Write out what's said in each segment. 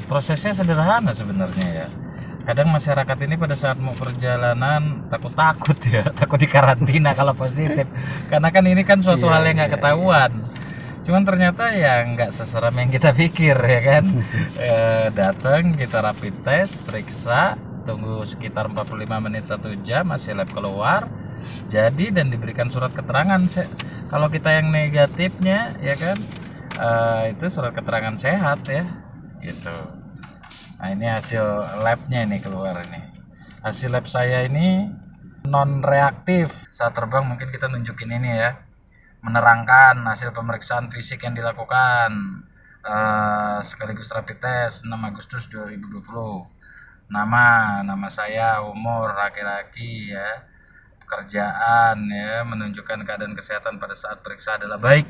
prosesnya sederhana sebenarnya ya. Kadang masyarakat ini pada saat mau perjalanan takut ya, takut dikarantina kalau positif. Karena kan ini kan suatu hal yang nggak ketahuan. Cuman ternyata ya nggak seseram yang kita pikir ya kan. Datang kita rapid test, periksa, tunggu sekitar 45 menit 1 jam, hasil lab keluar, jadi dan diberikan surat keterangan. Kalau kita yang negatifnya ya kan, itu surat keterangan sehat ya, gitu. Nah ini hasil labnya ini keluar ini. Hasil lab saya ini non reaktif. Saat terbang mungkin kita nunjukin ini ya, menerangkan hasil pemeriksaan fisik yang dilakukan, sekaligus rapid test 6 Agustus 2020. Nama saya, umur laki-laki ya, pekerjaan ya, menunjukkan keadaan kesehatan pada saat periksa adalah baik.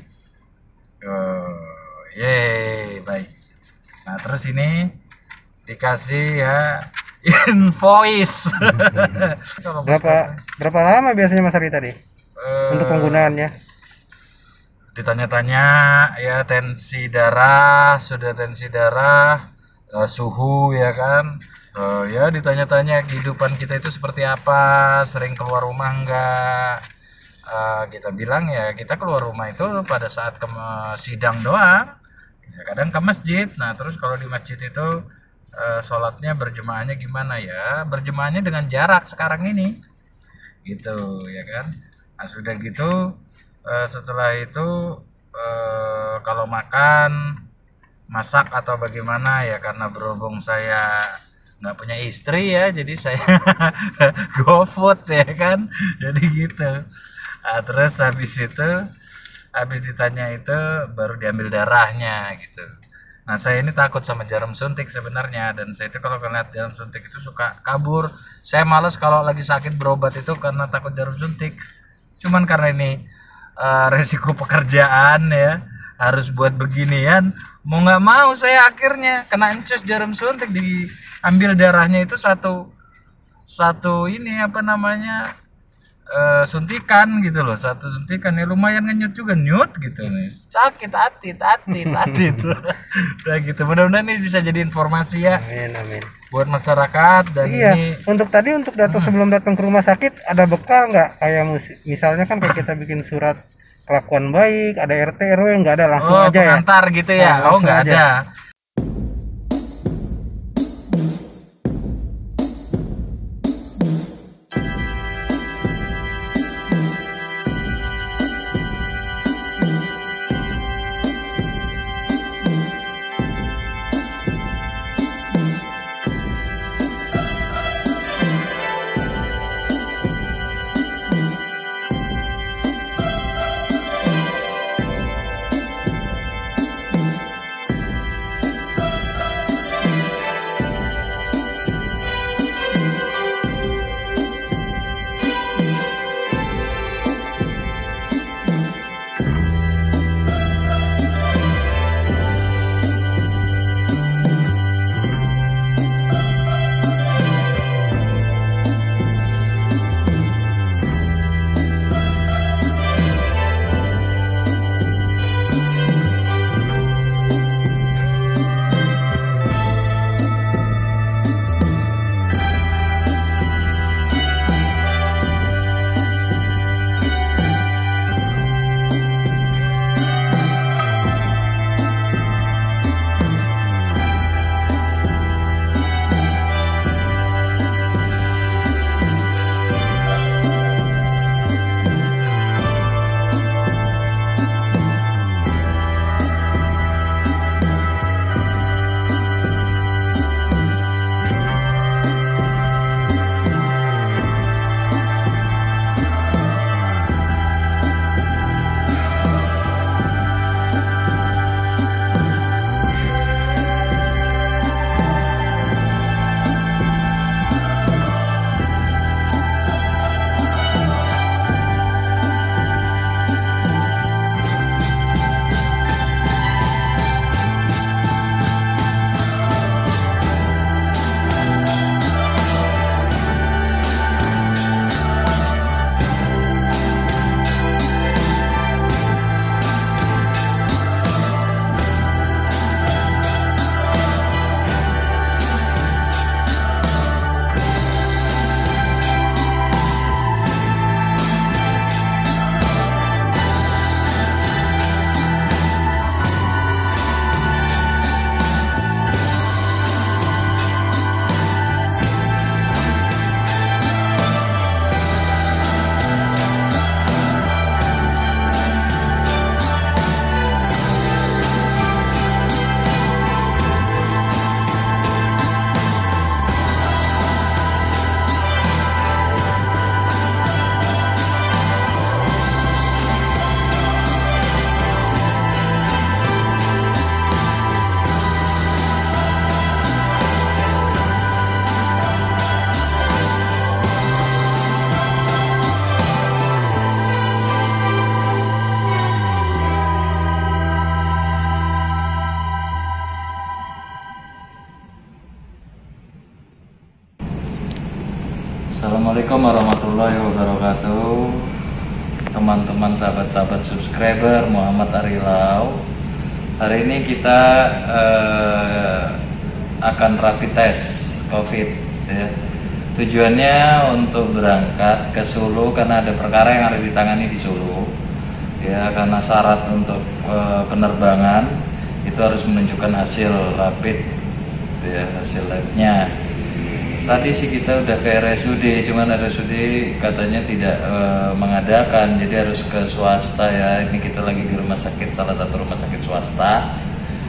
Baik. Nah terus ini dikasih ya invoice. berapa lama biasanya Mas Ari tadi untuk penggunaannya? Ditanya-tanya ya, tensi darah, suhu ya kan, ya ditanya-tanya kehidupan kita itu seperti apa, sering keluar rumah enggak. Kita bilang ya kita keluar rumah itu pada saat ke sidang doang ya, kadang ke masjid. Nah terus kalau di masjid itu sholatnya berjemaahnya gimana ya, berjemaahnya dengan jarak sekarang ini gitu ya kan. Nah sudah gitu, setelah itu kalau makan, masak atau bagaimana ya, karena berhubung saya nggak punya istri ya, jadi saya GoFood ya kan, jadi gitu. Nah, terus habis ditanya itu baru diambil darahnya gitu. Nah saya ini takut sama jarum suntik sebenarnya, dan saya itu kalau ngeliat jarum suntik itu suka kabur. Saya males kalau lagi sakit berobat itu karena takut jarum suntik. Cuman karena ini resiko pekerjaan ya, harus buat beginian, mau nggak mau saya akhirnya kena encus jarum suntik, diambil darahnya itu satu ini apa namanya, suntikan gitu loh, satu suntikan ya, lumayan ngenyut juga, nyut gitu nih, sakit hati udah gitu. Mudah-mudahan ini bisa jadi informasi ya. Amin. Buat masyarakat. Dan ini untuk data sebelum datang ke rumah sakit ada bekal nggak, kayak misalnya kan kayak kita bikin surat kelakuan baik, ada RT RW, nggak ada, langsung aja pengantar gitu ya? Nah, nggak ada. Assalamualaikum warahmatullahi wabarakatuh. Teman-teman sahabat-sahabat subscriber Muhammad Arilau. Hari ini kita akan rapid test COVID ya. Tujuannya untuk berangkat ke Solo karena ada perkara yang harus ditangani di Solo. Ya, karena syarat untuk penerbangan itu harus menunjukkan hasil rapid ya, hasil labnya. Tadi sih kita udah ke RSUD, cuman RSUD katanya tidak mengadakan, jadi harus ke swasta ya. Ini kita lagi di rumah sakit, salah satu rumah sakit swasta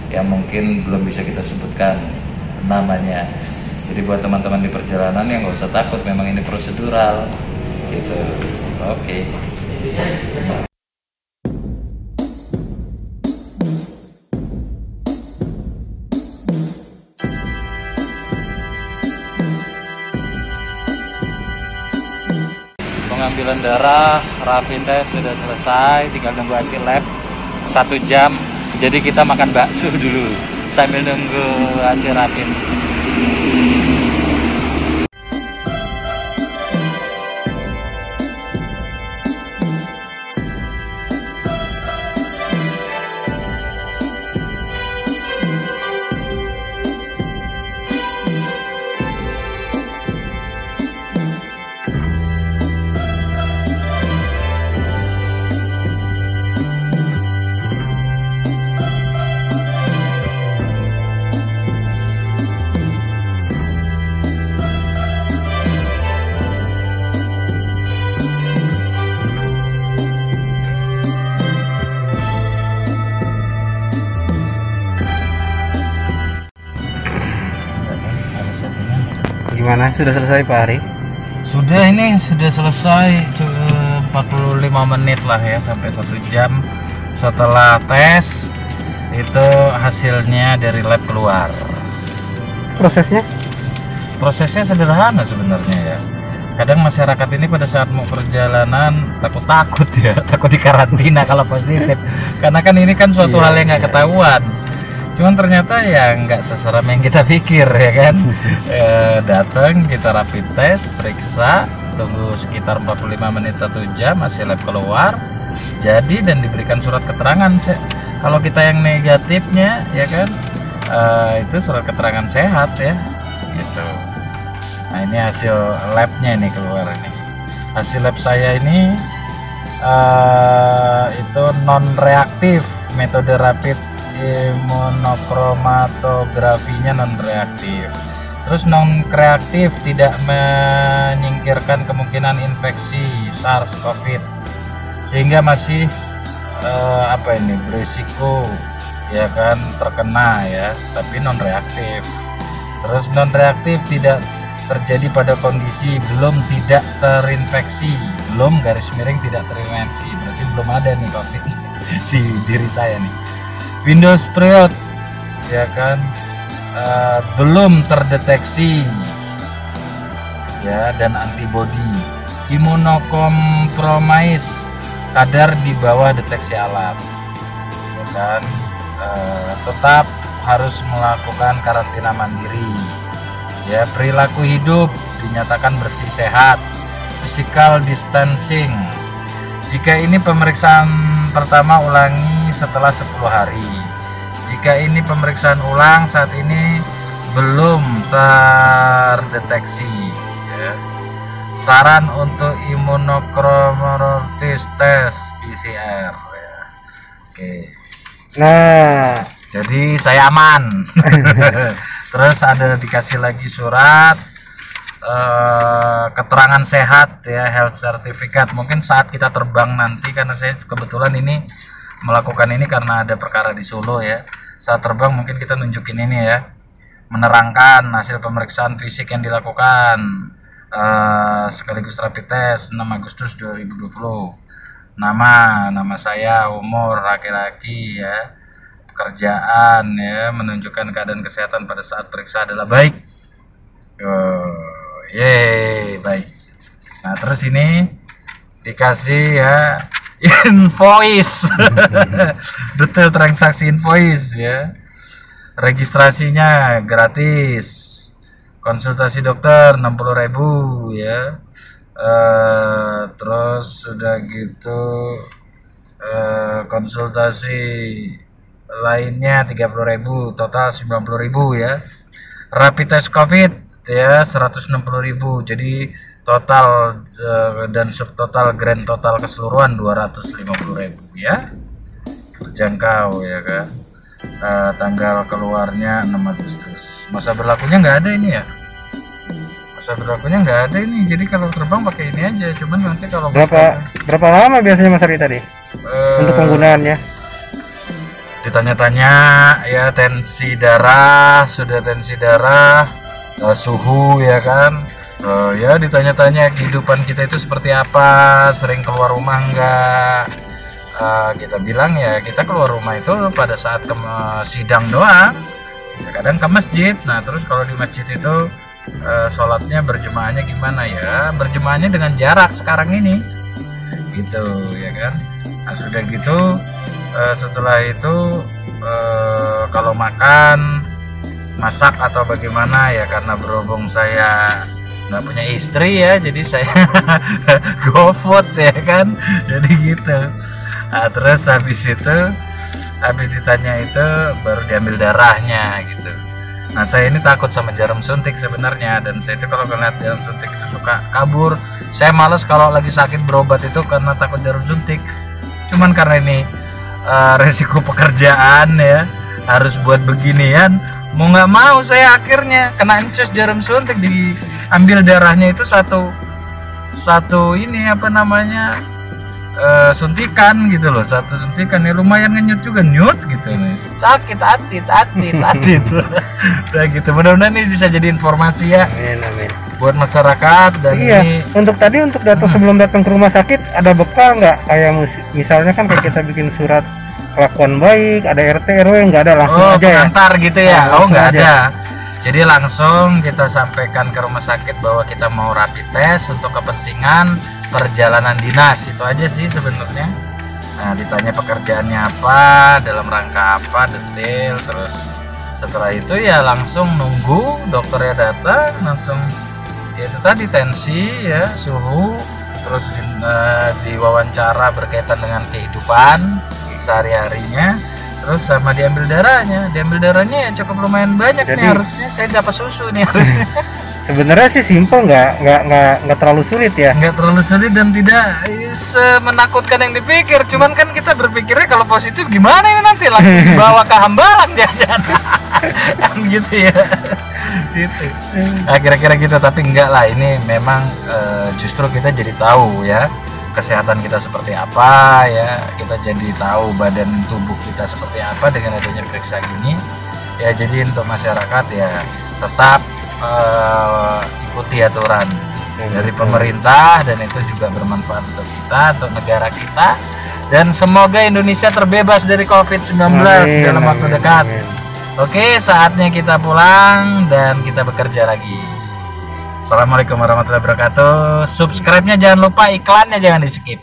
yang mungkin belum bisa kita sebutkan namanya. Jadi buat teman-teman di perjalanan yang nggak usah takut, memang ini prosedural gitu. Oke. Pengambilan darah, rapid test sudah selesai, tinggal nunggu hasil lab 1 jam. Jadi kita makan bakso dulu sambil nunggu hasil rapid. Gimana? Sudah selesai Pak Ari? Sudah, ini sudah selesai 45 menit lah ya, sampai 1 jam setelah tes itu hasilnya dari lab keluar. Prosesnya sederhana sebenarnya ya. Kadang masyarakat ini pada saat mau perjalanan takut ya, takut dikarantina kalau positif, karena kan ini kan suatu hal yang nggak ketahuan. Cuman ternyata ya nggak seseram yang kita pikir ya kan. Datang, kita rapid test, periksa, tunggu sekitar 45 menit 1 jam, hasil lab keluar jadi, dan diberikan surat keterangan. Kalau kita yang negatifnya ya kan, itu surat keterangan sehat ya gitu. Nah, ini hasil labnya ini keluar ini. Hasil lab saya ini itu non reaktif, metode rapid imunokromatografinya non reaktif. Terus non reaktif, tidak menyingkirkan kemungkinan infeksi SARS-CoV, sehingga masih berisiko ya kan terkena ya, tapi non reaktif. Terus non reaktif tidak terjadi pada kondisi belum tidak terinfeksi, belum garis miring tidak terinfeksi, berarti belum ada nih COVID di diri saya nih. Windows period ya kan, belum terdeteksi ya, dan antibody. Imunokompromis, kadar di bawah deteksi alat ya kan. Tetap harus melakukan karantina mandiri ya. Perilaku hidup dinyatakan bersih sehat. Physical distancing. Jika ini pemeriksaan pertama, ulangi setelah 10 hari. Jika ini pemeriksaan ulang, saat ini belum terdeteksi ya. Saran untuk imunokromatosis tes PCR ya. Oke. Nah, jadi saya aman. Terus ada dikasih lagi surat keterangan sehat ya, health certificate. Mungkin saat kita terbang nanti, karena saya kebetulan ini melakukan ini karena ada perkara di Solo ya. Saat terbang mungkin kita nunjukin ini ya, menerangkan hasil pemeriksaan fisik yang dilakukan sekaligus rapid test 6 Agustus 2020. Nama saya, umur laki-laki ya, pekerjaan ya, menunjukkan keadaan kesehatan pada saat periksa adalah baik. Baik. Nah, terus ini dikasih ya invoice. Detail transaksi invoice ya. Registrasinya gratis. konsultasi dokter 60.000 ya. Terus sudah gitu konsultasi lainnya 30.000, total 90.000 ya. Rapid test COVID ya 160.000. Jadi total dan subtotal grand total keseluruhan 250.000 ya. Terjangkau ya kan. Tanggal keluarnya 6 Agustus. Masa berlakunya nggak ada ini ya? Masa berlakunya nggak ada ini. Jadi kalau terbang pakai ini aja. Cuman nanti kalau berapa lama biasanya Mas Ari tadi untuk penggunaannya? Ditanya-tanya ya, tensi darah, sudah tensi darah, suhu ya kan. Ya ditanya-tanya kehidupan kita itu seperti apa, sering keluar rumah enggak. Kita bilang ya kita keluar rumah itu pada saat sidang doang ya, kadang ke masjid. Nah terus kalau di masjid itu sholatnya berjemaahnya gimana ya, berjemaahnya dengan jarak sekarang ini gitu ya kan. Nah sudah gitu setelah itu kalau makan masak atau bagaimana ya, karena berhubung saya nggak punya istri ya, jadi saya GoFood ya kan, jadi gitu. Nah, terus habis ditanya itu baru diambil darahnya gitu. Nah saya ini takut sama jarum suntik sebenarnya, dan saya itu kalau ngeliat jarum suntik itu suka kabur. Saya males kalau lagi sakit berobat itu karena takut jarum suntik. Cuman karena ini resiko pekerjaan ya, harus buat beginian, mau nggak mau saya akhirnya kena encus jarum suntik. Diambil darahnya itu satu ini apa namanya, suntikan gitu loh, satu suntikan ya, lumayan ngenyut juga, nyut gitu nih, sakit atit nah gitu. Mudah-mudahan ini bisa jadi informasi ya. Amin. Buat masyarakat. Dan ini untuk data sebelum datang ke rumah sakit ada bekal nggak, kayak misalnya kan kayak kita bikin surat kelakuan baik, ada RT RW, nggak ada, langsung aja pengantar ya gitu ya. Nggak aja. Ada, jadi langsung kita sampaikan ke rumah sakit bahwa kita mau rapid test untuk kepentingan perjalanan dinas, itu aja sih sebenarnya. Nah ditanya pekerjaannya apa, dalam rangka apa, detail. Terus setelah itu ya langsung nunggu dokternya datang, langsung ya itu tadi tensi ya, suhu, terus diwawancara berkaitan dengan kehidupan sehari-harinya, terus sama diambil darahnya ya cukup lumayan banyak. Jadi, nih harusnya saya dapat susu nih harusnya. Sebenarnya sih simple, nggak terlalu sulit ya. Nggak terlalu sulit dan tidak semenakutkan yang dipikir. Cuman kan kita berpikirnya kalau positif gimana ya, nanti langsung dibawa ke Hambalang jajan kan gitu ya. Gitu. Nah, kira-kira gitu, tapi enggak lah, ini memang justru kita jadi tahu ya kesehatan kita seperti apa ya, kita jadi tahu badan tubuh kita seperti apa dengan adanya periksa gini ya. Jadi untuk masyarakat ya tetap ikuti aturan dari pemerintah, dan itu juga bermanfaat untuk kita, untuk negara kita, dan semoga Indonesia terbebas dari COVID-19 dalam waktu dekat. Oke, saatnya kita pulang dan kita bekerja lagi. Assalamualaikum warahmatullahi wabarakatuh. Subscribe-nya jangan lupa, iklannya jangan di skip.